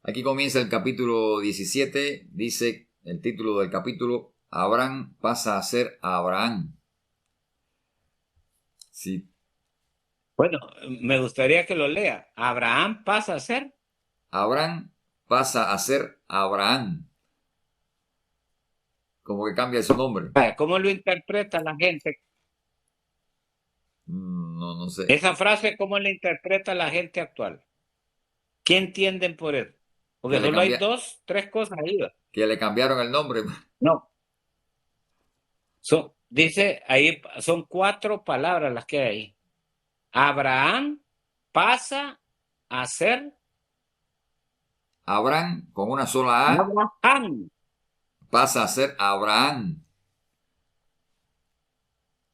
Aquí comienza el capítulo 17, dice el título del capítulo, Abraham pasa a ser Abraham. Sí. Bueno, me gustaría que lo lea. Abraham pasa a ser. Abraham pasa a ser Abraham. Como que cambia su nombre. ¿Cómo lo interpreta la gente? No, no sé. Esa frase, ¿cómo la interpreta la gente actual? ¿Qué entienden por eso? Que Porque le, solo hay cambia, dos, tres cosas ahí. ¿Va? que le cambiaron el nombre. No, dice ahí, son cuatro palabras las que hay ahí. Abraham pasa a ser Abraham con una sola A Abraham. pasa a ser Abraham.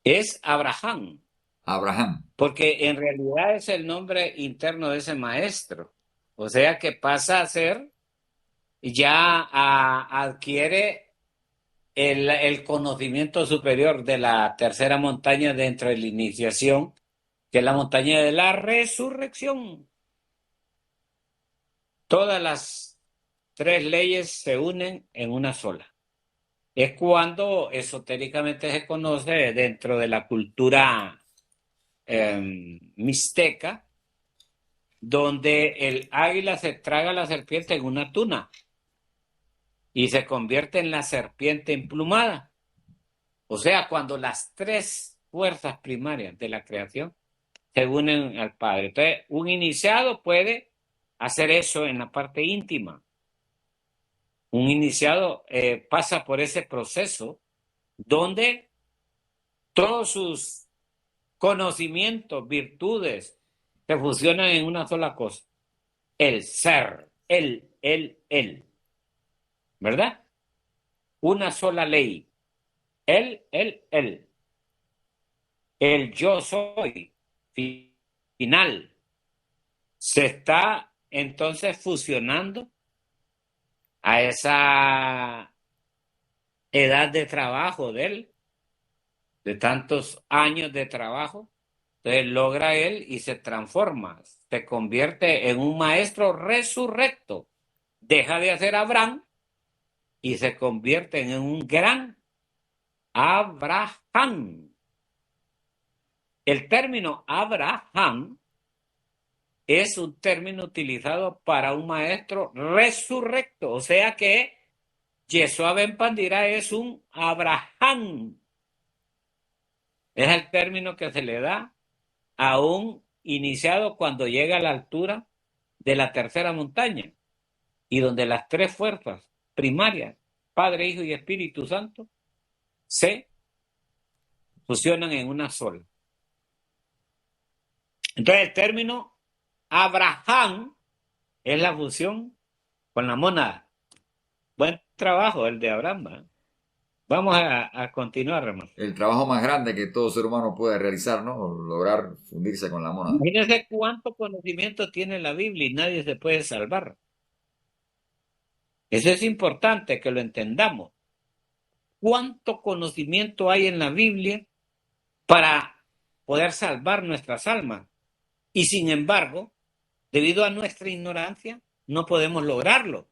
Es Abraham, Abraham. porque en realidad es el nombre interno de ese maestro. O sea que pasa a ser, adquiere el conocimiento superior de la tercera montaña dentro de la iniciación, que es la montaña de la resurrección. Todas las tres leyes se unen en una sola. Es cuando esotéricamente se conoce dentro de la cultura mixteca, donde el águila se traga a la serpiente en una tuna y se convierte en la serpiente emplumada. O sea, cuando las tres fuerzas primarias de la creación se unen al Padre. Entonces, un iniciado puede hacer eso en la parte íntima. Un iniciado pasa por ese proceso donde todos sus conocimientos, virtudes, se fusionan en una sola cosa. El ser, él. ¿Verdad? Una sola ley. Él. El yo soy final. Se está entonces fusionando a esa edad de trabajo de él, de tantos años de trabajo. Entonces logra él y se transforma, se convierte en un maestro resurrecto. Deja de hacer Abraham y se convierte en un gran Abraham. El término Abraham es un término utilizado para un maestro resurrecto, o sea que Yeshua ben Pandira es un Abraham. Es el término que se le da a un iniciado cuando llega a la altura de la tercera montaña y donde las tres fuerzas primarias, Padre, Hijo y Espíritu Santo, se fusionan en una sola. Entonces el término Abraham es la fusión con la mónada. Buen trabajo el de Abraham. ¿Eh? Vamos a continuar, hermano. El trabajo más grande que todo ser humano puede realizar, ¿no? Lograr fundirse con la mónada. Imagínense cuánto conocimiento tiene la Biblia y nadie se puede salvar. Eso es importante que lo entendamos. ¿Cuánto conocimiento hay en la Biblia para poder salvar nuestras almas? Y sin embargo, debido a nuestra ignorancia, no podemos lograrlo,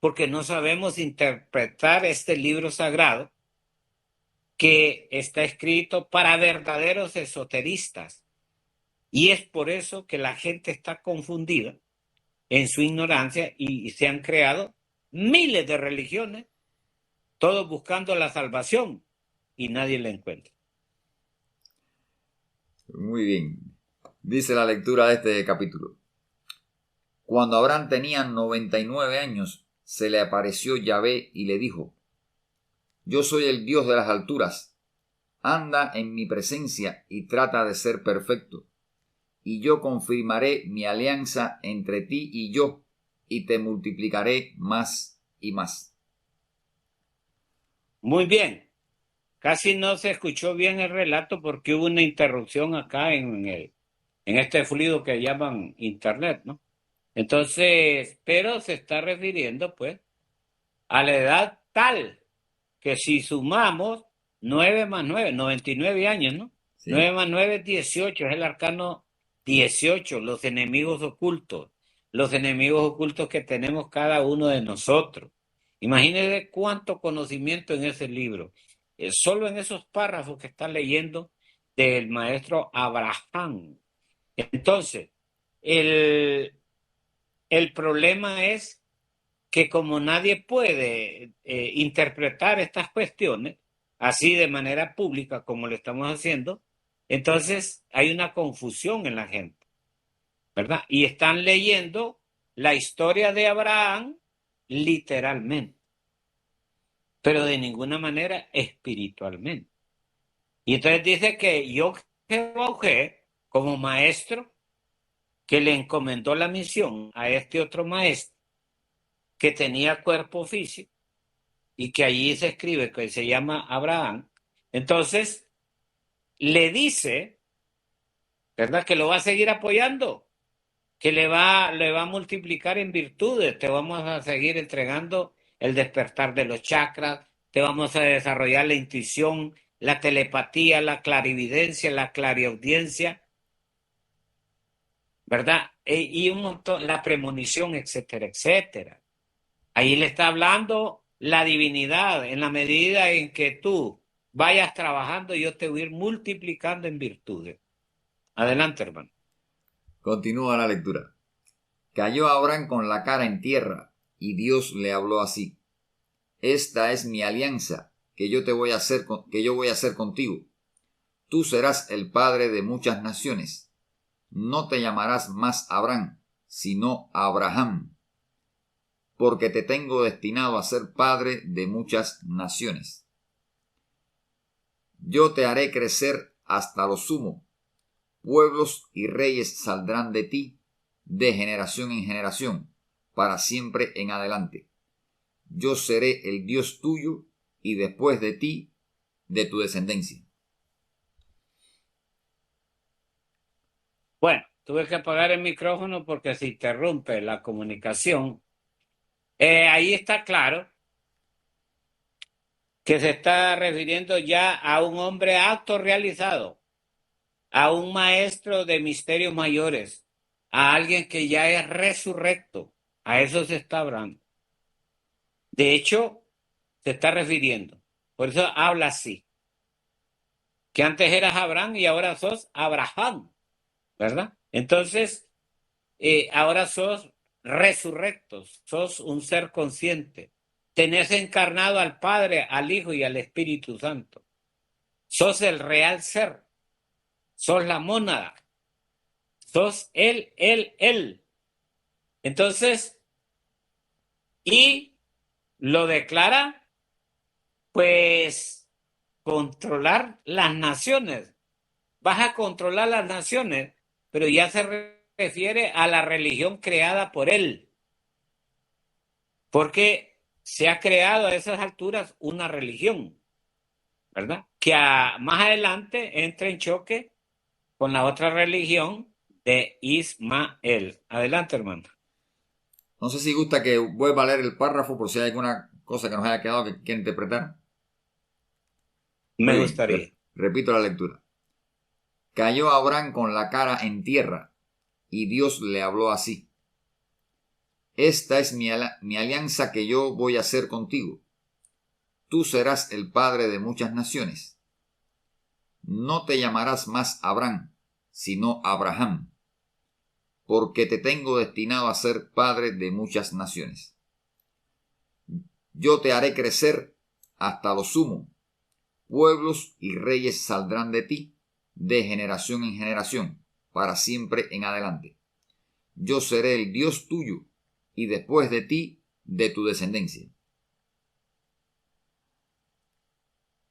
porque no sabemos interpretar este libro sagrado que está escrito para verdaderos esoteristas. Y es por eso que la gente está confundida en su ignorancia y se han creado miles de religiones, todos buscando la salvación y nadie la encuentra. Muy bien. Dice la lectura de este capítulo. Cuando Abraham tenía 99 años, se le apareció Yahvé y le dijo, Yo soy el Dios de las alturas, anda en mi presencia y trata de ser perfecto, y yo confirmaré mi alianza entre ti y yo, y te multiplicaré más y más. Muy bien. Casi no se escuchó bien el relato porque hubo una interrupción acá en este fluido que llaman internet, ¿no? Entonces, pero se está refiriendo, pues, a la edad tal que si sumamos 9 más 9, 99 años, ¿no? ¿Sí? 9 más 9 es 18, es el arcano 18, los enemigos ocultos. los enemigos ocultos que tenemos cada uno de nosotros. Imagínense cuánto conocimiento en ese libro. Solo en esos párrafos que está leyendo del maestro Abraham. Entonces, el, el problema es que como nadie puede interpretar estas cuestiones así de manera pública como lo estamos haciendo, entonces hay una confusión en la gente, ¿verdad? Y están leyendo la historia de Abraham literalmente, pero de ninguna manera espiritualmente. Y entonces dice que yo, Jehová, como maestro, que le encomendó la misión a este otro maestro que tenía cuerpo físico y que allí se escribe que se llama Abraham, entonces le dice, ¿verdad? Que lo va a seguir apoyando, que le va a multiplicar en virtudes, te vamos a seguir entregando el despertar de los chakras, te vamos a desarrollar la intuición, la telepatía, la clarividencia, la clariaudiencia, ¿verdad? Y un montón, la premonición, etcétera, etcétera. Ahí le está hablando la divinidad. En la medida en que tú vayas trabajando, yo te voy a ir multiplicando en virtudes. Adelante, hermano. Continúa la lectura. Cayó Abraham con la cara en tierra, y Dios le habló así: Esta es mi alianza que yo voy a hacer contigo. Tú serás el padre de muchas naciones. No te llamarás más Abraham, sino Abraham, porque te tengo destinado a ser padre de muchas naciones. Yo te haré crecer hasta lo sumo. Pueblos y reyes saldrán de ti, de generación en generación, para siempre en adelante. Yo seré el Dios tuyo, y después de ti, de tu descendencia. Bueno, tuve que apagar el micrófono porque se interrumpe la comunicación. Ahí está claro que se está refiriendo ya a un hombre autorrealizado, a un maestro de misterios mayores, a alguien que ya es resurrecto. A eso se está hablando. De hecho, se está refiriendo. Por eso habla así. Que antes eras Abraham y ahora sos Abraham, ¿verdad? Entonces, ahora sos resurrectos, sos un ser consciente. Tenés encarnado al Padre, al Hijo y al Espíritu Santo. Sos el real ser. Sos la mónada. Sos él. Entonces, y lo declara, pues, controlar las naciones. Vas a controlar las naciones, pero ya se refiere a la religión creada por él. Porque se ha creado a esas alturas una religión, ¿verdad? Que más adelante entra en choque con la otra religión de Ismael. Adelante, hermano. No sé si gusta que vuelva a leer el párrafo por si hay alguna cosa que nos haya quedado que quiera interpretar. Muy Me bien, gustaría. repito la lectura. Cayó Abraham con la cara en tierra, y Dios le habló así: Esta es mi alianza que yo voy a hacer contigo. Tú serás el padre de muchas naciones. No te llamarás más Abraham, sino Abraham, porque te tengo destinado a ser padre de muchas naciones. Yo te haré crecer hasta lo sumo. Pueblos y reyes saldrán de ti, de generación en generación, para siempre en adelante. Yo seré el Dios tuyo, y después de ti, de tu descendencia.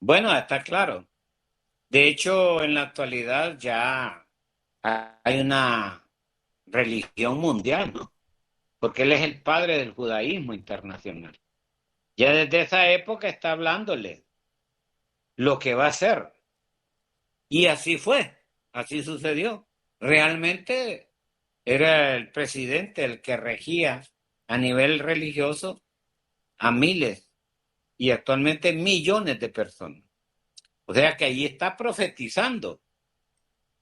Bueno, está claro. De hecho, en la actualidad ya hay una religión mundial, ¿no? Porque él es el padre del judaísmo internacional. Ya desde esa época está hablándole lo que va a ser. Y así fue, así sucedió. Realmente era el presidente el que regía a nivel religioso a miles y actualmente millones de personas. O sea que ahí está profetizando.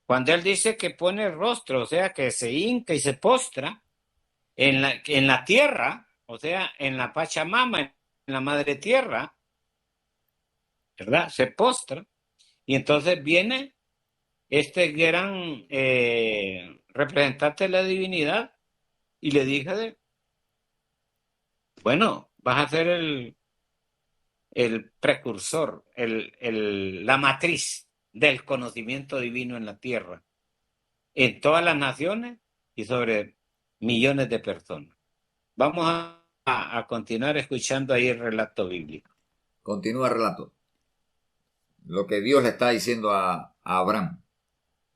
Cuando él dice que pone rostro, o sea que se hinca y se postra, en la tierra, o sea, en la Pachamama, en la madre tierra, ¿verdad? Se postra. Y entonces viene este gran representante de la divinidad y le dije, bueno, vas a ser el precursor, la matriz del conocimiento divino en la tierra, en todas las naciones y sobre millones de personas. Vamos a continuar escuchando ahí el relato bíblico. Continúa el relato. Lo que Dios le está diciendo a Abraham.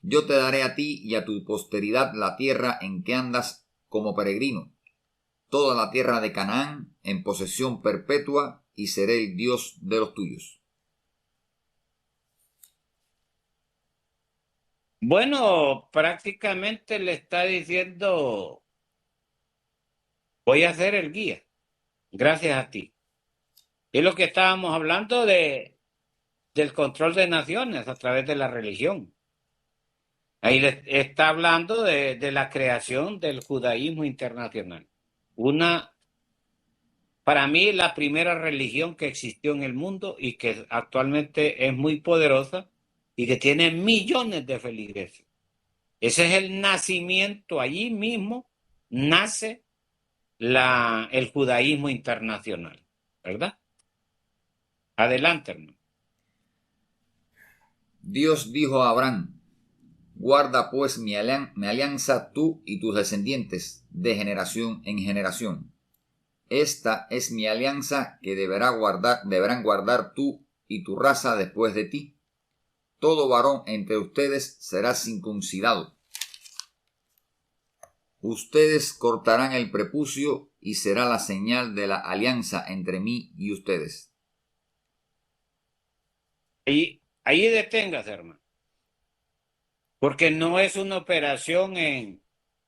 Yo te daré a ti y a tu posteridad la tierra en que andas como peregrino, toda la tierra de Canaán en posesión perpetua, y seré el Dios de los tuyos. Bueno, prácticamente le está diciendo, voy a ser el guía, gracias a ti. Es lo que estábamos hablando del control de naciones a través de la religión. Ahí le está hablando de la creación del judaísmo internacional. Para mí, la primera religión que existió en el mundo y que actualmente es muy poderosa y que tiene millones de feligreses. Ese es el nacimiento, allí mismo nace el judaísmo internacional, ¿verdad? Adelante, hermano. Dios dijo a Abraham, guarda pues mi alianza tú y tus descendientes de generación en generación. Esta es mi alianza que deberán guardar tú y tu raza después de ti. Todo varón entre ustedes será circuncidado. Ustedes cortarán el prepucio y será la señal de la alianza entre mí y ustedes. Ahí deténgase, hermano. Porque no es una operación en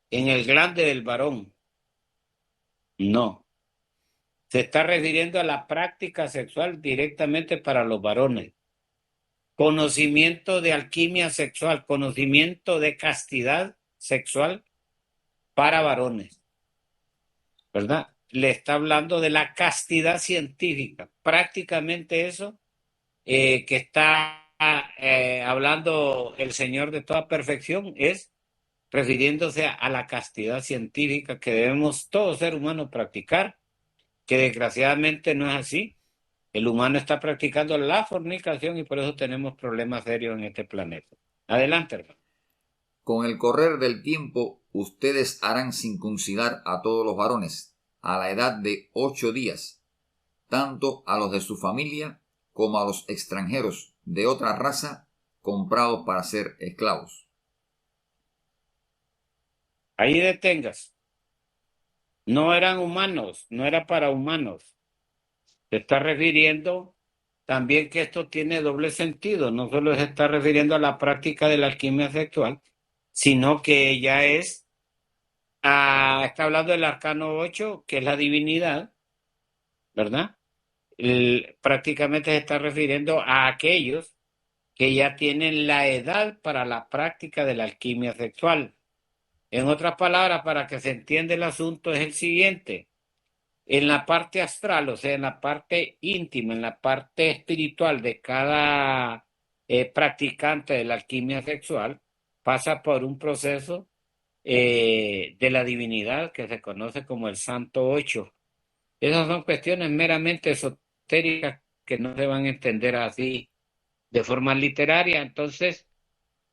el glande del varón. No. Se está refiriendo a la práctica sexual directamente para los varones. Conocimiento de alquimia sexual, conocimiento de castidad sexual para varones, ¿verdad? Le está hablando de la castidad científica. Prácticamente eso que está hablando el Señor de toda perfección es refiriéndose a la castidad científica que debemos todo ser humano practicar, que desgraciadamente no es así. El humano está practicando la fornicación y por eso tenemos problemas serios en este planeta. Adelante, hermano. Con el correr del tiempo, ustedes harán circuncidar a todos los varones, a la edad de 8 días, tanto a los de su familia como a los extranjeros de otra raza comprados para ser esclavos. Ahí detengas. No eran humanos, no era para humanos. Se está refiriendo también que esto tiene doble sentido. No solo se está refiriendo a la práctica de la alquimia sexual, sino que ya está hablando del arcano 8, que es la divinidad, ¿verdad? Prácticamente se está refiriendo a aquellos que ya tienen la edad para la práctica de la alquimia sexual. En otras palabras, para que se entienda el asunto, es el siguiente. En la parte astral, o sea, en la parte íntima, en la parte espiritual de cada practicante de la alquimia sexual, pasa por un proceso de la divinidad que se conoce como el Santo Ocho. Esas son cuestiones meramente esotéricas que no se van a entender así de forma literaria. Entonces,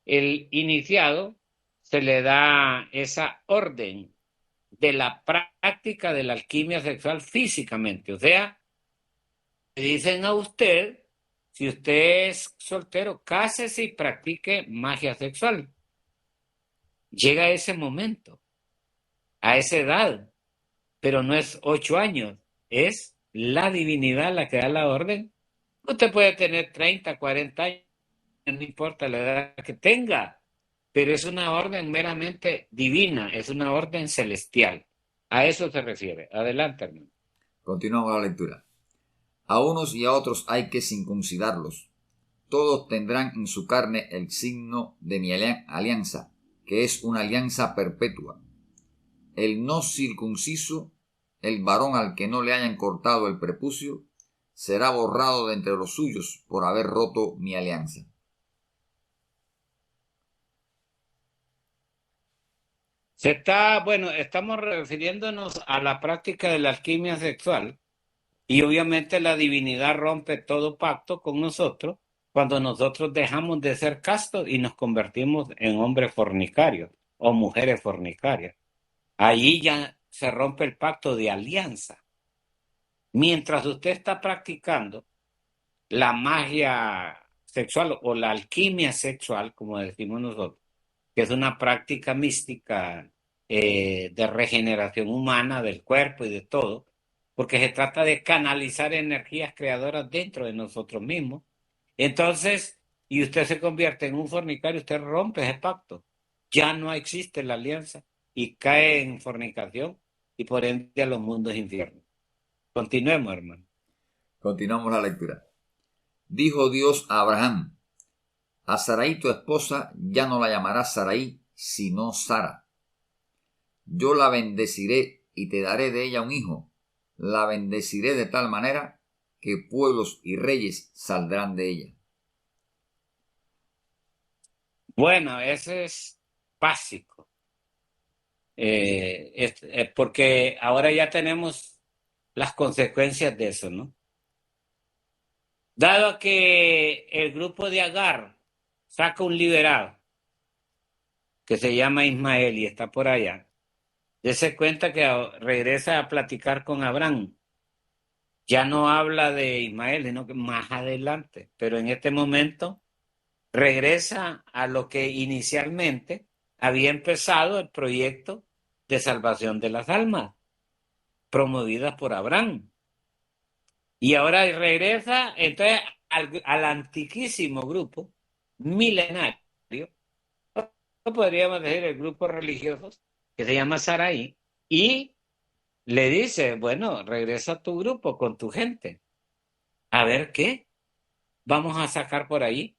el iniciado se le da esa orden de la práctica de la alquimia sexual físicamente. O sea, le dicen a usted, si usted es soltero, cásese y practique magia sexual. Llega ese momento, a esa edad, pero no es 8 años, es la divinidad la que da la orden. Usted puede tener 30, 40 años, no importa la edad que tenga, pero es una orden meramente divina, es una orden celestial. A eso se refiere. Adelante, hermano. Continuamos la lectura. A unos y a otros hay que circuncidarlos. Todos tendrán en su carne el signo de mi alianza, que es una alianza perpetua. el no circunciso, el varón al que no le hayan cortado el prepucio, será borrado de entre los suyos por haber roto mi alianza. Estamos refiriéndonos a la práctica de la alquimia sexual y obviamente la divinidad rompe todo pacto con nosotros cuando nosotros dejamos de ser castos y nos convertimos en hombres fornicarios o mujeres fornicarias. Ahí ya se rompe el pacto de alianza. Mientras usted está practicando la magia sexual o la alquimia sexual, como decimos nosotros, que es una práctica mística de regeneración humana del cuerpo y de todo, porque se trata de canalizar energías creadoras dentro de nosotros mismos. Entonces, y usted se convierte en un fornicario, usted rompe ese pacto. Ya no existe la alianza y cae en fornicación y por ende a los mundos infiernos. Continuemos, hermano. Continuamos la lectura. Dijo Dios a Abraham: a Sarai tu esposa ya no la llamarás Sarai, sino Sara. Yo la bendeciré y te daré de ella un hijo. La bendeciré de tal manera que pueblos y reyes saldrán de ella. Bueno, ese es básico. Porque ahora ya tenemos las consecuencias de eso, ¿no? Dado que el grupo de Agar saca un liberado que se llama Ismael y está por allá, dése cuenta que regresa a platicar con Abraham. Ya no habla de Ismael, sino que más adelante, pero en este momento regresa a lo que inicialmente había empezado el proyecto de salvación de las almas, promovidas por Abraham. Y ahora regresa entonces al antiquísimo grupo milenario, no podríamos decir el grupo religioso, que se llama Sarai, y le dice, bueno, regresa a tu grupo con tu gente, a ver qué vamos a sacar por ahí.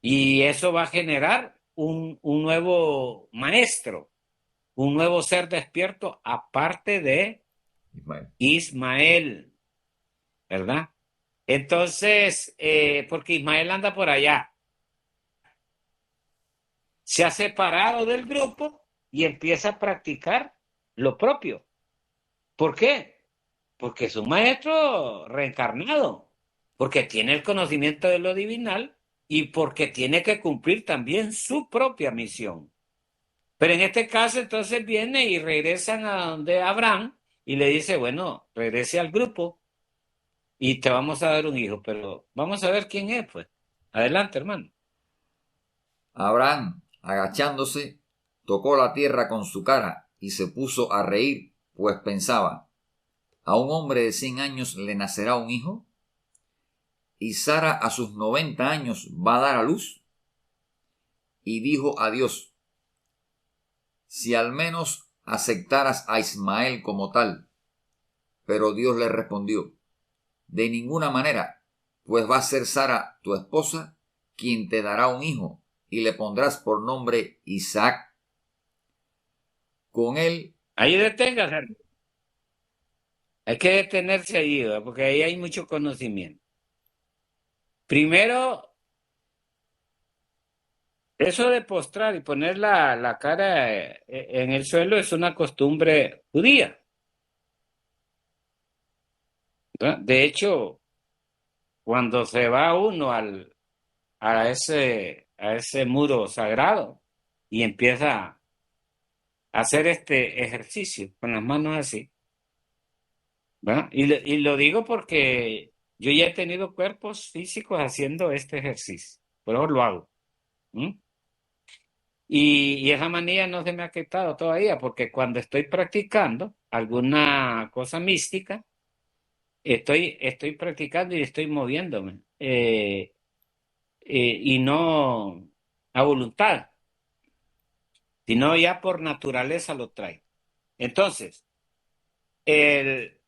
Y eso va a generar un nuevo maestro, un nuevo ser despierto, aparte de Ismael, ¿verdad? Entonces, porque Ismael anda por allá, se ha separado del grupo y empieza a practicar lo propio. ¿Por qué? Porque es un maestro reencarnado, porque tiene el conocimiento de lo divinal y porque tiene que cumplir también su propia misión. Pero en este caso entonces viene y regresan a donde Abraham y le dice, bueno, regrese al grupo y te vamos a dar un hijo, pero vamos a ver quién es, pues. Adelante, hermano. Abraham, agachándose, tocó la tierra con su cara y se puso a reír, pues pensaba: ¿a un hombre de 100 años le nacerá un hijo? ¿Y Sara a sus 90 años va a dar a luz? Y dijo a Dios: si al menos aceptaras a Ismael como tal. Pero Dios le respondió: de ninguna manera, pues va a ser Sara tu esposa quien te dará un hijo, y le pondrás por nombre Isaac. Con él. Ahí deténgase. Hay que detenerse allí, ¿verdad? Porque ahí hay mucho conocimiento. Primero, eso de postrar y poner la cara en el suelo es una costumbre judía, ¿verdad? De hecho, cuando se va uno a ese muro sagrado y empieza a hacer este ejercicio con las manos así, ¿verdad? Y lo digo porque yo ya he tenido cuerpos físicos haciendo este ejercicio, por eso lo hago. ¿Mm? Y esa manía no se me ha quitado todavía, porque cuando estoy practicando alguna cosa mística, estoy practicando y estoy moviéndome, y no a voluntad, sino ya por naturaleza lo traigo. Entonces, el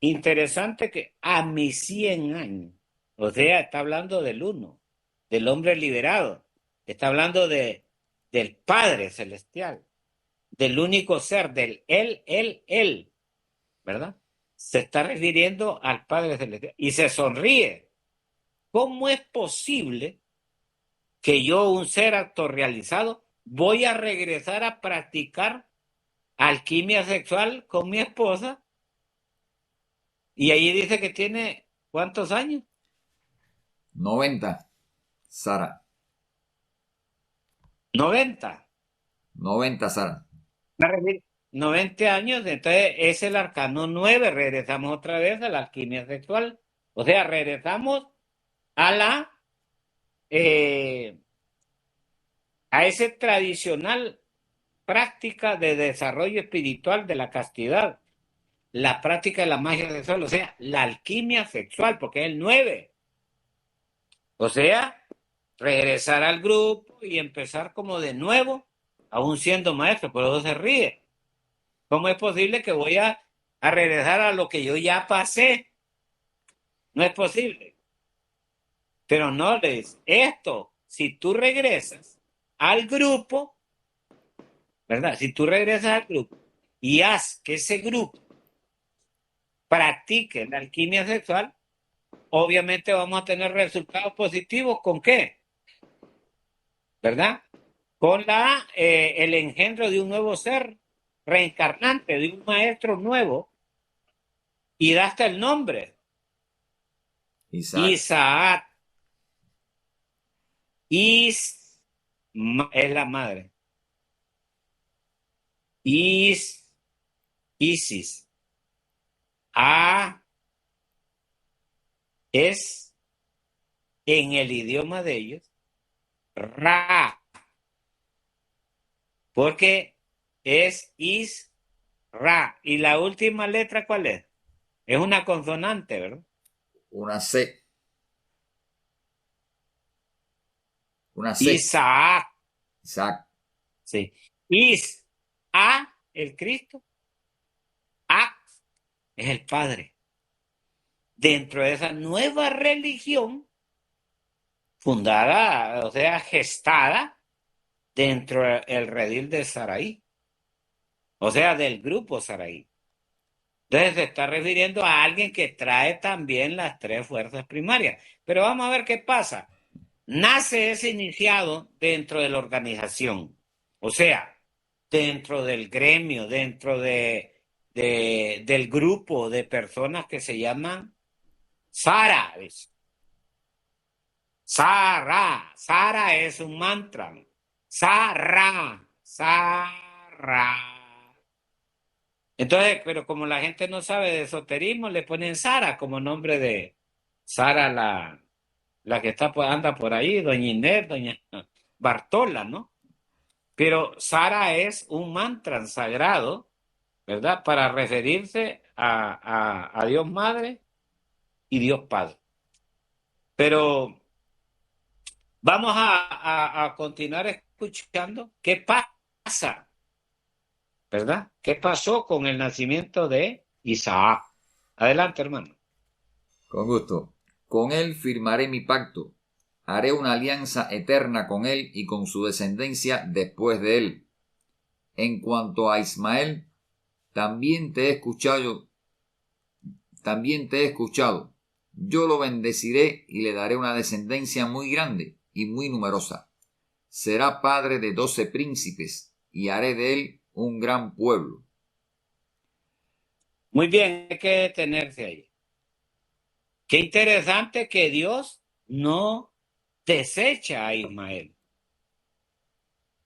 interesante que a mis 100 años, o sea, está hablando del uno, del hombre liberado, está hablando del Padre Celestial, del único ser, del él, ¿verdad? Se está refiriendo al Padre Celestial y se sonríe. ¿Cómo es posible que yo, un ser autorrealizado, voy a regresar a practicar alquimia sexual con mi esposa? Y ahí dice que tiene, ¿cuántos años? 90, Sara. 90. 90, Sara. 90 años, entonces es el arcano 9. Regresamos otra vez a la alquimia sexual. O sea, regresamos a la a ese tradicional práctica de desarrollo espiritual de la castidad, la práctica de la magia sexual, o sea, la alquimia sexual, porque es el 9. O sea, regresar al grupo y empezar como de nuevo, aún siendo maestro, por eso se ríe. ¿Cómo es posible que voy a regresar a lo que yo ya pasé? No es posible. Pero no les, esto, si tú regresas al grupo, ¿verdad? Si tú regresas al grupo y haz que ese grupo practique la alquimia sexual, obviamente vamos a tener resultados positivos. ¿Con qué? ¿Verdad? Con el engendro de un nuevo ser reencarnante, de un maestro nuevo, y da hasta el nombre. Isaac. Isaac. Es la madre. Isis. A es, en el idioma de ellos, Ra. Porque es Ra. ¿Y la última letra cuál es? Es una consonante, ¿verdad? Una C. Una C. Isaac. Isaac. Sí. El Cristo. A es el Padre. Dentro de esa nueva religión fundada, o sea, gestada dentro del redil de Saraí, o sea, del grupo Saraí. Entonces se está refiriendo a alguien que trae también las 3 fuerzas primarias. Pero vamos a ver qué pasa. Nace ese iniciado dentro de la organización, o sea, dentro del gremio, dentro del grupo de personas que se llaman Sara. Sara es un mantra. Sara. Entonces, pero como la gente no sabe de esoterismo, le ponen Sara como nombre de Sara, la que está, anda por ahí, doña Inés, doña Bartola, ¿no? Pero Sara es un mantra sagrado, ¿verdad? Para referirse a Dios Madre y Dios Padre. Pero vamos a continuar escuchando qué pasa, ¿verdad? ¿Qué pasó con el nacimiento de Isaac? Adelante, hermano. Con gusto. Con él firmaré mi pacto. Haré una alianza eterna con él y con su descendencia después de él. En cuanto a Ismael, también te he escuchado. Yo lo bendeciré y le daré una descendencia muy grande y muy numerosa. Será padre de 12 príncipes y haré de él un gran pueblo. Muy bien, hay que detenerse ahí. Qué interesante que Dios no desecha a Ismael.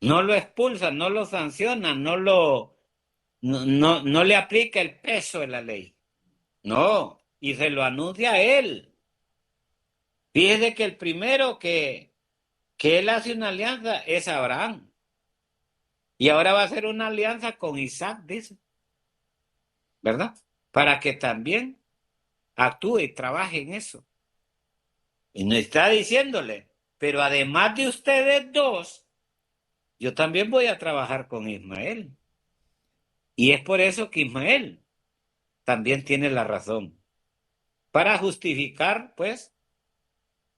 No lo expulsa, no lo sanciona, no le aplica el peso de la ley. No, y se lo anuncia a él. Fíjese que el primero que él hace una alianza es Abraham. Y ahora va a hacer una alianza con Isaac, dice. ¿Verdad? Para que también actúe y trabaje en eso. Y no está diciéndole, pero además de ustedes dos, yo también voy a trabajar con Ismael. Y es por eso que Ismael también tiene la razón. Para justificar, pues,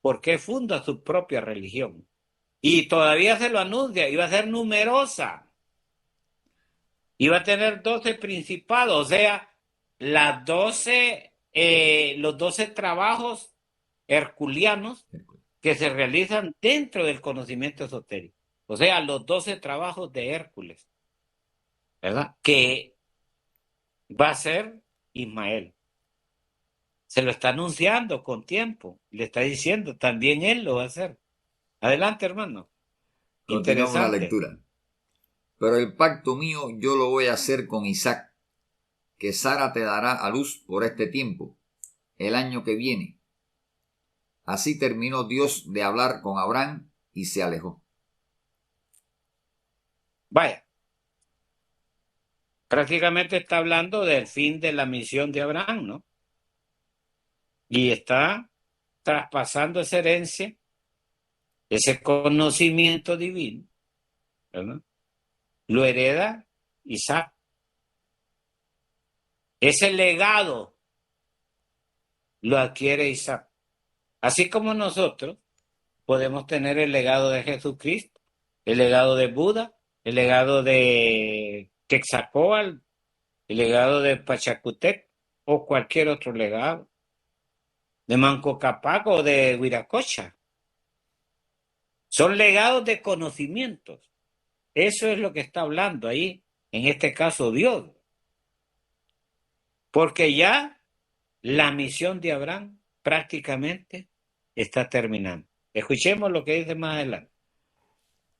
por qué funda su propia religión. Y todavía se lo anuncia, y va a ser numerosa. Iba a tener 12 principados, o sea, las 12, los 12 trabajos herculeanos que se realizan dentro del conocimiento esotérico. O sea, los 12 trabajos de Hércules, ¿verdad? Que va a ser Ismael. Se lo está anunciando con tiempo. Le está diciendo, también él lo va a hacer. Adelante, hermano. Continuamos la Interesante. lectura. Pero el pacto mío yo lo voy a hacer con Isaac, que Sara te dará a luz por este tiempo, el año que viene. Así terminó Dios de hablar con Abraham y se alejó. Vaya, prácticamente está hablando del fin de la misión de Abraham, ¿no? Y está traspasando esa herencia, ese conocimiento divino, ¿verdad? Lo hereda Isaac. Ese legado lo adquiere Isaac. Así como nosotros podemos tener el legado de Jesucristo, el legado de Buda, el legado de Quetzalcóatl, el legado de Pachacutec o cualquier otro legado, de Manco Cápac o de Huiracocha. Son legados de conocimientos. Eso es lo que está hablando ahí, en este caso Dios. Porque ya la misión de Abraham prácticamente está terminando. Escuchemos lo que dice más adelante.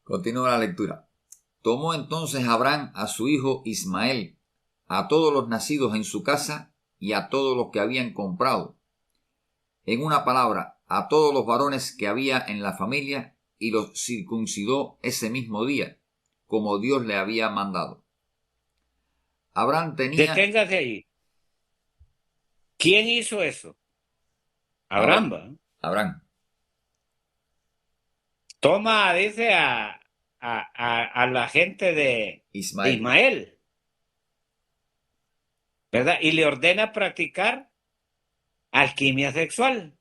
Continúa la lectura. Tomó entonces Abraham a su hijo Ismael, a todos los nacidos en su casa y a todos los que habían comprado. En una palabra, a todos los varones que había en la familia, y los circuncidó ese mismo día, como Dios le había mandado. Abraham tenía... Deténgase ahí. ¿Quién hizo eso? Abraham, ¿va? Abraham. Toma, dice, a la gente de Ismael, ¿verdad? Y le ordena practicar alquimia sexual.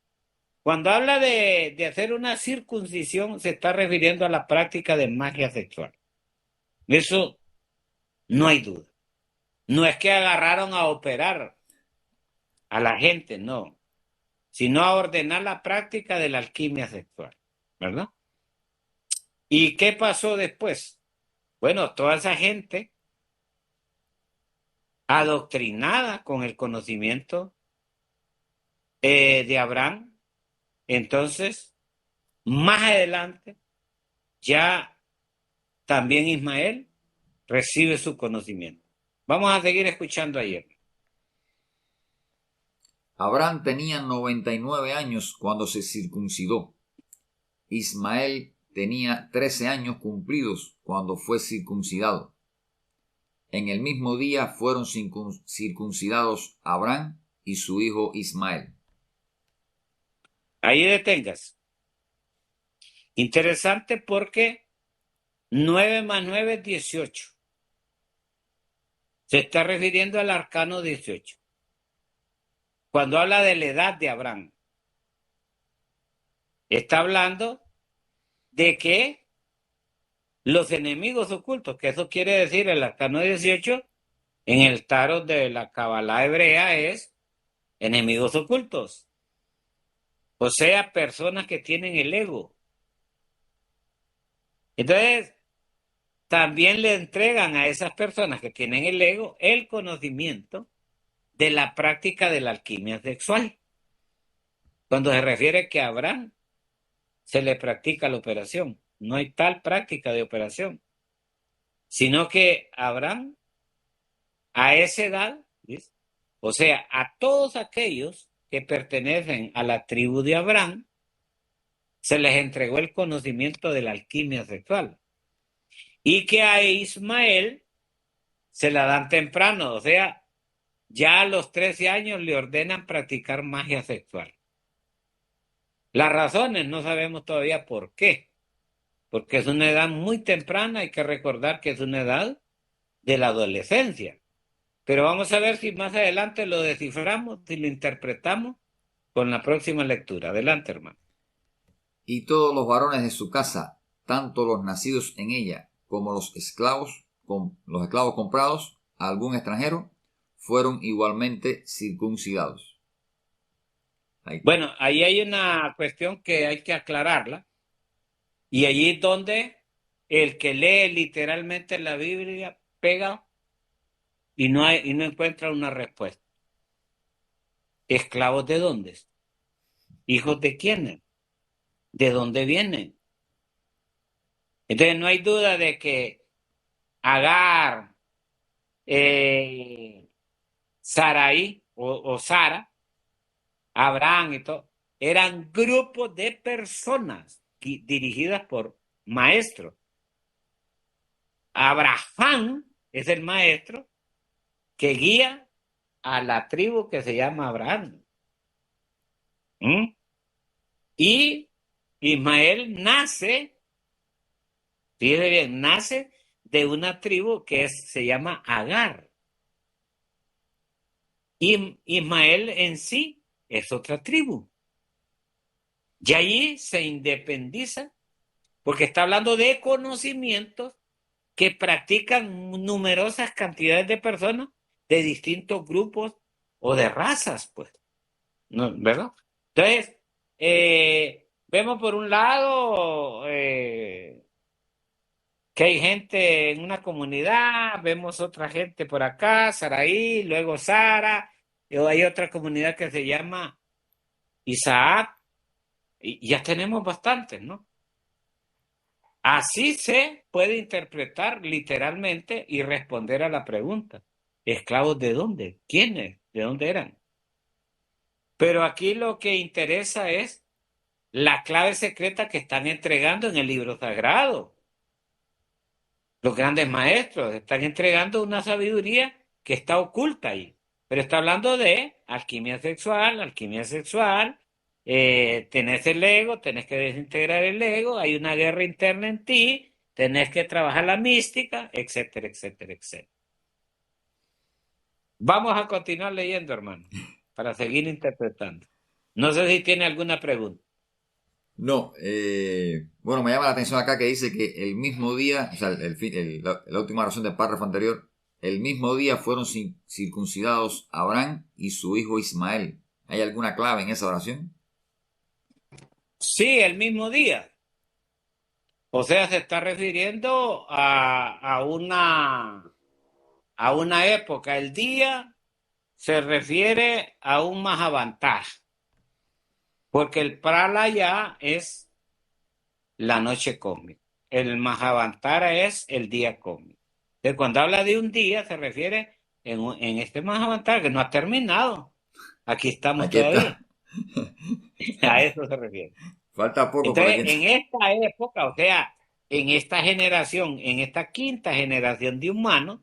Cuando habla de hacer una circuncisión, se está refiriendo a la práctica de magia sexual. Eso no hay duda. No es que agarraron a operar a la gente, no, sino a ordenar la práctica de la alquimia sexual, ¿verdad? ¿Y qué pasó después? Bueno, toda esa gente adoctrinada con el conocimiento de Abraham, entonces, más adelante, ya también Ismael recibe su conocimiento. Vamos a seguir escuchando ayer. Abraham tenía 99 años cuando se circuncidó. Ismael tenía 13 años cumplidos cuando fue circuncidado. En el mismo día fueron circuncidados Abraham y su hijo Ismael. Ahí detengas. Interesante porque 9 más 9 es 18. Se está refiriendo al arcano 18. Cuando habla de la edad de Abraham, está hablando de que los enemigos ocultos, que eso quiere decir el arcano 18, en el tarot de la Kabbalah hebrea es enemigos ocultos. O sea, personas que tienen el ego. Entonces, también le entregan a esas personas que tienen el ego el conocimiento de la práctica de la alquimia sexual. Cuando se refiere que a Abraham se le practica la operación. No hay tal práctica de operación, sino que Abraham, a esa edad, ¿ves? O sea, a todos aquellos que pertenecen a la tribu de Abraham, se les entregó el conocimiento de la alquimia sexual. Y que a Ismael se la dan temprano, o sea, ya a los 13 años le ordenan practicar magia sexual. Las razones no sabemos todavía por qué, porque es una edad muy temprana, hay que recordar que es una edad de la adolescencia. Pero vamos a ver si más adelante lo desciframos, si lo interpretamos con la próxima lectura. Adelante, hermano. Y todos los varones de su casa, tanto los nacidos en ella como los esclavos, los esclavos comprados a algún extranjero fueron igualmente circuncidados. Ahí. Bueno, ahí hay una cuestión que hay que aclararla. Y allí es donde el que lee literalmente la Biblia pega y no encuentra una respuesta. ¿Esclavos de dónde? ¿Hijos de quiénes? ¿De dónde vienen? Entonces no hay duda de que Agar, Sarai o Sara, Abraham y todo, eran grupos de personas dirigidas por maestros. Abraham es el maestro que guía a la tribu que se llama Abraham. Y Ismael nace, fíjese bien, nace de una tribu que se llama Agar. Y Ismael en sí es otra tribu. Y allí se independiza porque está hablando de conocimientos que practican numerosas cantidades de personas de distintos grupos o de razas, pues. ¿No? ¿Verdad? Entonces, vemos por un lado que hay gente en una comunidad, vemos otra gente por acá, Saraí, luego Sara, y hay otra comunidad que se llama Isaac, y ya tenemos bastantes, ¿no? Así se puede interpretar literalmente y responder a la pregunta. ¿Esclavos de dónde? ¿Quiénes? ¿De dónde eran? Pero aquí lo que interesa es la clave secreta que están entregando en el libro sagrado. Los grandes maestros están entregando una sabiduría que está oculta ahí. Pero está hablando de alquimia sexual, tenés el ego, tenés que desintegrar el ego, hay una guerra interna en ti, tenés que trabajar la mística, etcétera, etcétera, etcétera. Vamos a continuar leyendo, hermano, para seguir interpretando. No sé si tiene alguna pregunta. No, bueno, me llama la atención acá que dice que el mismo día, o sea, la última oración del párrafo anterior, el mismo día fueron circuncidados Abraham y su hijo Ismael. ¿Hay alguna clave en esa oración? Sí, el mismo día. O sea, se está refiriendo a una época. El día se refiere a un Mahavantar, porque el Pralaya es la noche cósmica. El Mahavantara es el día cósmico. Entonces, cuando habla de un día, se refiere en este Mahavantara que no ha terminado. Aquí estamos Aquí está. todavía. A eso se refiere. Falta poco para Entonces, que... en esta época, o sea, en esta generación, en esta quinta generación de humanos,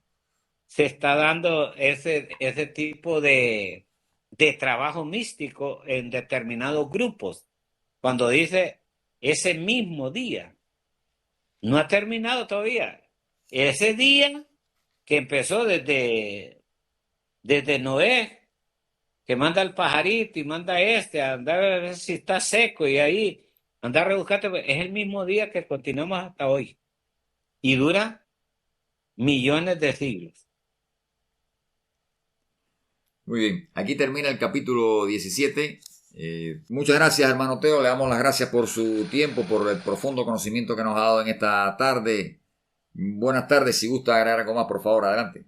se está dando ese tipo de trabajo místico en determinados grupos. Cuando dice ese mismo día, no ha terminado todavía. Ese día que empezó desde Noé, que manda el pajarito y manda a andar a ver si está seco y ahí andar a rebuscarte, pues, es el mismo día que continuamos hasta hoy. Y dura millones de siglos. Muy bien, aquí termina el capítulo 17. Muchas gracias, hermano Teo. Le damos las gracias por su tiempo, por el profundo conocimiento que nos ha dado en esta tarde. Buenas tardes. Si gusta agregar algo más, por favor, adelante.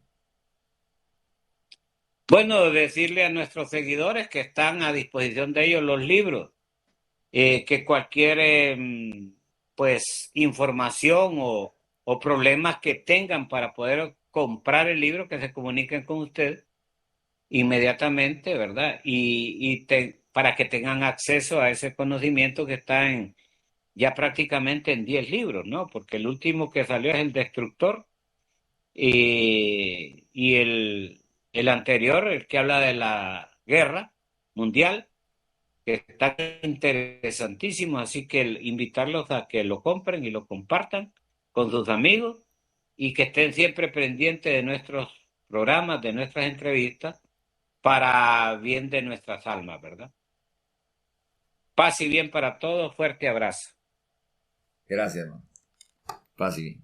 Bueno, decirle a nuestros seguidores que están a disposición de ellos los libros, que cualquier pues información o problemas que tengan para poder comprar el libro, que se comuniquen con usted inmediatamente, ¿verdad? Para que tengan acceso a ese conocimiento que está ya prácticamente en 10 libros, ¿no? Porque el último que salió es El Destructor y el anterior, el que habla de la guerra mundial, que está interesantísimo, así que invitarlos a que lo compren y lo compartan con sus amigos y que estén siempre pendientes de nuestros programas, de nuestras entrevistas, para bien de nuestras almas, ¿verdad? Paz y bien para todos, fuerte abrazo. Gracias, hermano. Paz y bien.